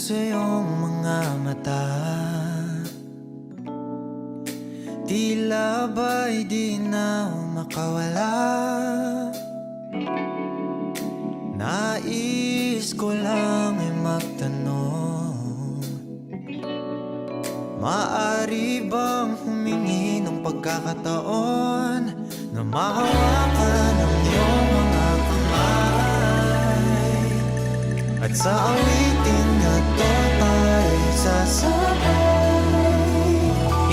sa iyong mga mata, tila ba'y di na makawala. Nais ko lang ay magtanong, maaari bang humingi ng pagkakataon na mahawakan ang iyong mga kamay, at sa awitin na to tayo sasabay.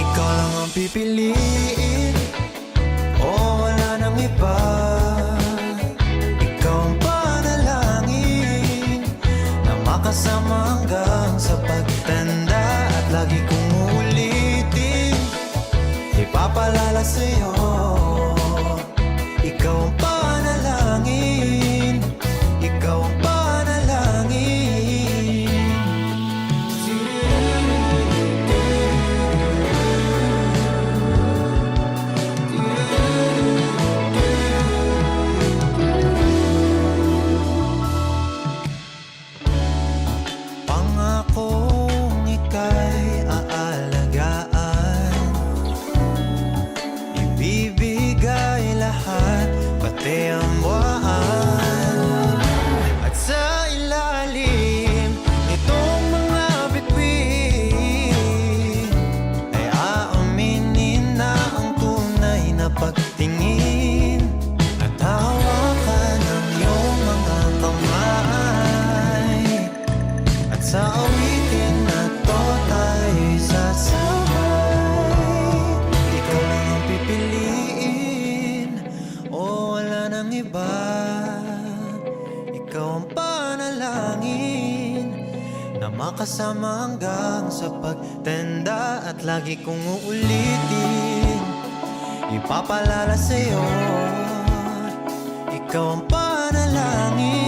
Ikaw lang ang pipiliin, o wala nang iba. Ikaw ang panalangin na makasama hanggang sa pagtanda, at lagi kong uulitin, ipapalala sa'yo. Ikaw ang panalangin, ikaw ang panalangin. Pangakong ika'y aalagaan, ibibigay lahat, pati ang buwan. At sa ilalim nitong mga bituin ay aaminin na ang tunay na pagtingin, at hawakan ang iyong mga kamay, at sa awitin na to tayo'y sasabay. Ikaw lang ang pipiliin, o wala nang iba. Ikaw ang panalangin na makasama hanggang sa pagtanda, at lagi kong uulitin, ipapalala sa'yo. Ikaw ang panalangin.